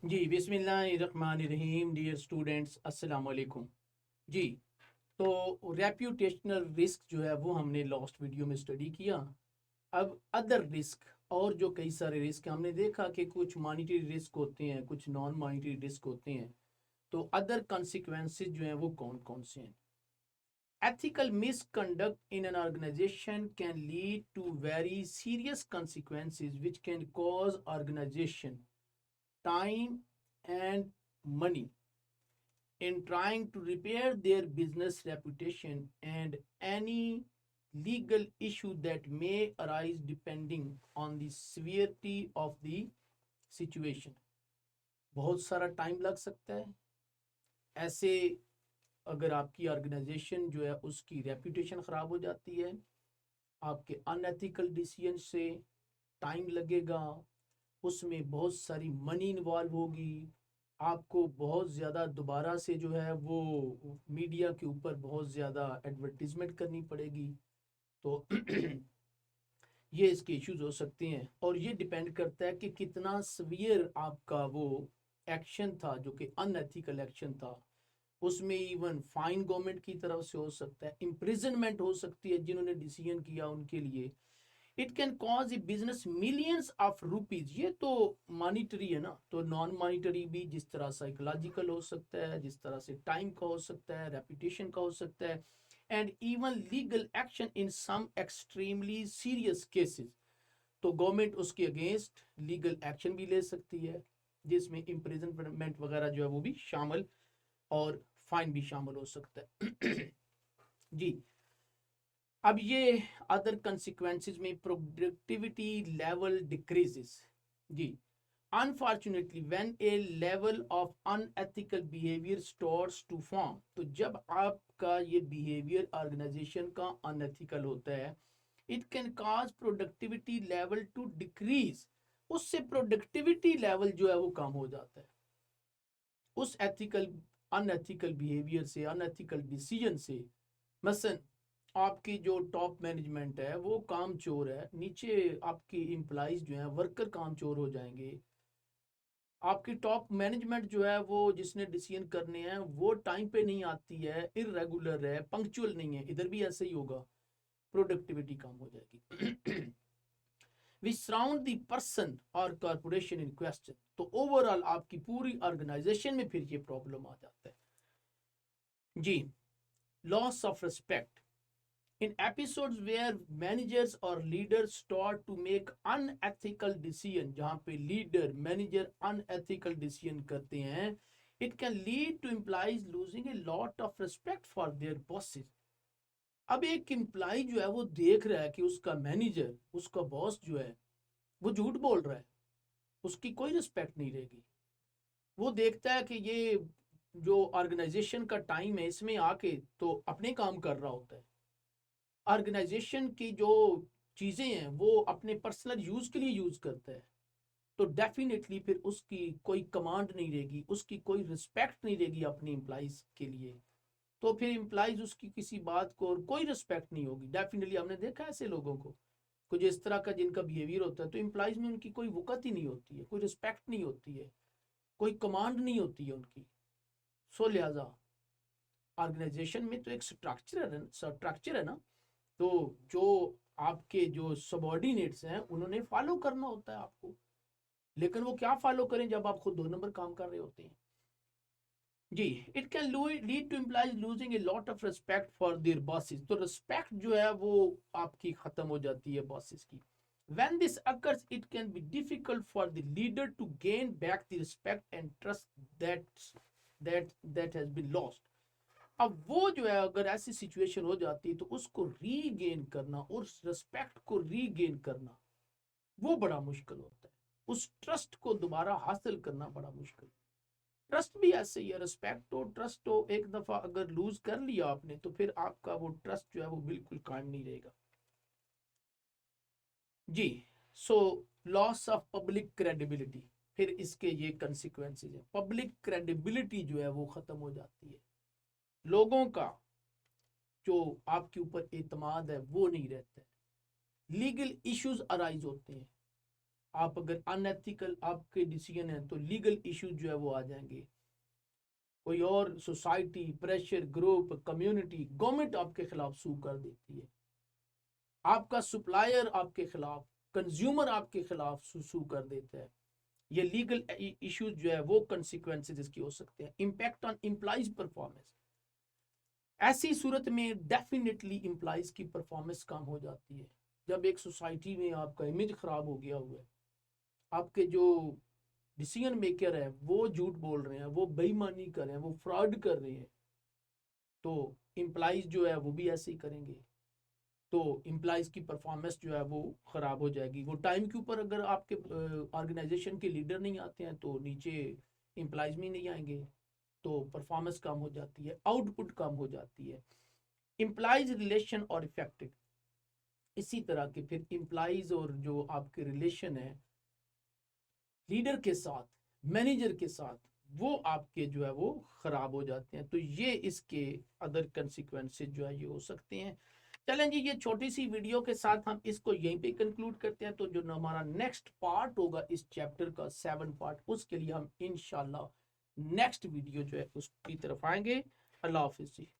जी, बिस्मिल्लाहिर्रहमानिर्रहीम। Dear students, अस्सलाम वालेकुम। जी, तो रेप्यूटेशनल रिस्क जो है वो हमने लास्ट वीडियो में स्टडी किया। अब अदर रिस्क और जो कई सारे रिस्क हमने देखा कि कुछ मॉनिटरी रिस्क होते हैं, कुछ नॉन मॉनिटरी रिस्क होते हैं। तो अदर कॉन्सिक्वेंसेस जो हैं वो कौन कौन से हैं? Ethical misconduct in an organization can lead to very serious consequences which can cause organization time and money in trying to repair their business reputation and any legal issue that may arise depending on the severity of the situation. बहुत सारा time लग सकता है ऐसे। अगर आपकी organisation जो है उसकी रेपुटेशन ख़राब हो जाती है, आपके अनएथिकल डिसीजन से टाइम लगेगा, उसमें बहुत सारी मनी इन्वॉल्व होगी, आपको बहुत ज़्यादा दोबारा से जो है वो मीडिया के ऊपर बहुत ज़्यादा एडवर्टीजमेंट करनी पड़ेगी। तो ये इसके इश्यूज हो सकते हैं और ये डिपेंड करता है कि कितना सवियर आपका वो एक्शन था जो कि अनएथिकल एक्शन था। उसमें इवन फाइन गवर्नमेंट की तरफ से हो सकता है, इम्प्रिजनमेंट हो सकती है जिन्होंने डिसीजन किया उनके लिए। It can cause A business millions of rupees. ये तो मॉनिटरी है ना, तो नॉन मॉनिटरी भी जिस तरह साइकोलॉजिकल हो सकता है, जिस तरह से टाइम का हो सकता है, रेपुटेशन का हो सकता है, and even legal action in some extremely serious cases. तो गवर्नमेंट उसके अगेंस्ट लीगल एक्शन भी ले सकती है जिसमें इम्प्रिजनमेंट वगैरह जो है वो भी शामिल और फाइन भी शामिल हो सकता है। जी, अब ये अदर कंसिक्वेंसेस में प्रोडक्टिविटी लेवल डिक्रीजेस। जी, unfortunately when a level of unethical behaviour starts to form, तो जब आपका ये बिहेवियर ऑर्गेनाइजेशन का अनएथिकल होता है, it can cause productivity level to decrease. उससे प्रोडक्टिविटी लेवल जो है वो कम हो जाता है उस एथिकल अनएथिकल बिहेवियर से, अनएथिकल डिसीजन से। मसलन आपकी जो टॉप मैनेजमेंट है वो काम चोर है, नीचे आपकी एम्प्लॉइज जो हैं वर्कर काम चोर हो जाएंगे। आपकी टॉप मैनेजमेंट जो है वो जिसने डिसीजन करने हैं वो टाइम पे नहीं आती है, इरेगुलर है, पंक्चुअल नहीं है, इधर भी ऐसे ही होगा, प्रोडक्टिविटी कम हो जाएगी। विच सराउंड द पर्सन और कॉर्पोरेशन इन क्वेश्चन, तो ओवरऑल आपकी पूरी ऑर्गेनाइजेशन में फिर ये प्रॉब्लम आ जाता है। जी, loss of respect in episodes where managers or leaders start to make unethical decision, जहां पे लीडर मैनेजर unethical decision करते हैं, it can lead to employees losing a lot of respect for their bosses। अब एक employ जो है वो देख रहा है कि उसका मैनेजर, उसका बॉस जो है वो झूठ बोल रहा है, उसकी कोई रिस्पेक्ट नहीं रहेगी। वो देखता है कि ये जो ऑर्गेनाइजेशन का टाइम है इसमें आके तो अपने काम कर रहा होता है, ऑर्गेनाइजेशन की जो चीज़ें हैं वो अपने पर्सनल यूज़ के लिए यूज़ करता है। तो डेफिनेटली फिर उसकी कोई कमांड नहीं रहेगी, उसकी कोई रिस्पेक्ट नहीं रहेगी अपनी एम्प्लॉइज के लिए। तो फिर एम्प्लॉइज उसकी किसी बात को और कोई रिस्पेक्ट नहीं होगी। डेफिनेटली हमने देखा है ऐसे लोगों को, कुछ इस तरह का जिनका बिहेवियर होता है, तो एम्प्लॉइज में उनकी कोई वक़्त ही नहीं होती है, कोई रिस्पेक्ट नहीं होती है, कोई कमांड नहीं होती है उनकी। सो लिहाजा ऑर्गेनाइजेशन में तो एक स्ट्रक्चर है ना, तो जो आपके जो सबॉर्डिनेट्स हैं उन्होंने फॉलो करना होता है आपको। लेकिन वो क्या फॉलो करें जब आप खुद 2 नंबर काम कर रहे होते हैं। जी, it can lead to employees losing a lot of respect for their bosses. तो रिस्पेक्ट जो है वो आपकी खत्म हो जाती है बॉसेस की। when this occurs it can be difficult for the leader to gain back the respect and trust that that has been lost। अब वो जो है अगर ऐसी सिचुएशन हो जाती है तो उसको रीगेन करना और रिस्पेक्ट को रीगेन करना वो बड़ा मुश्किल होता है। उस ट्रस्ट को दोबारा हासिल करना बड़ा मुश्किल। ट्रस्ट भी ऐसे ही है, रिस्पेक्ट हो, ट्रस्ट हो, एक दफा अगर लूज कर लिया आपने तो फिर आपका वो ट्रस्ट जो है वो बिल्कुल कायम नहीं रहेगा। जी, so loss of public credibility, फिर इसके ये कंसिक्वेंसेज है। पब्लिक क्रेडिबिलिटी जो है वो खत्म हो जाती है, लोगों का जो आपके ऊपर एतमाद है वो नहीं रहता है, लीगल इश्यूज अराइज होते हैं। आप अगर अनएथिकल आपके डिसीजन है तो लीगल इश्यूज जो है वो आ जाएंगे। कोई और society, pressure group, community, government आपके खिलाफ सू कर देती है, आपका सप्लायर आपके खिलाफ, कंज्यूमर आपके खिलाफ सू कर देता है। ये लीगल इश्यूज जो है वो कंसिक्वेंसेस इसके हो सकते हैं। इम्पैक्ट ऑन एम्प्लॉइज परफॉर्मेंस, ऐसी सूरत में डेफिनेटली एम्प्लॉइज की परफॉर्मेंस कम हो जाती है। जब एक सोसाइटी में आपका इमेज खराब हो गया हुआ है, आपके जो डिसीजन मेकर है वो झूठ बोल रहे हैं, वो बेईमानी कर रहे हैं, वो फ्रॉड कर रहे हैं, तो एम्प्लॉइज जो है वो भी ऐसे ही करेंगे। तो एम्प्लॉइज की परफॉर्मेंस जो है वो ख़राब हो जाएगी। वो टाइम के ऊपर अगर आपके ऑर्गेनाइजेशन के लीडर नहीं आते हैं तो नीचे एम्प्लॉइज भी नहीं आएंगे, तो परफॉर्मेंस कम हो जाती है, आउटपुट कम हो जाती है। एम्प्लॉइज रिलेशन और इफेक्टिव, इसी तरह के फिर एम्प्लॉइज और जो आपके रिलेशन है लीडर के साथ, मैनेजर के साथ, वो आपके जो है वो ख़राब हो जाते हैं। तो ये इसके अदर कंसिक्वेंसेज जो है ये हो सकते हैं। चलें जी, ये छोटी सी वीडियो के साथ हम इसको यहीं पे कंक्लूड करते हैं। तो जो हमारा नेक्स्ट पार्ट होगा इस चैप्टर का 7 पार्ट, उसके लिए हम इंशाल्लाह नेक्स्ट वीडियो जो है उसकी तरफ आएंगे। अल्लाह हाफिज़ जी।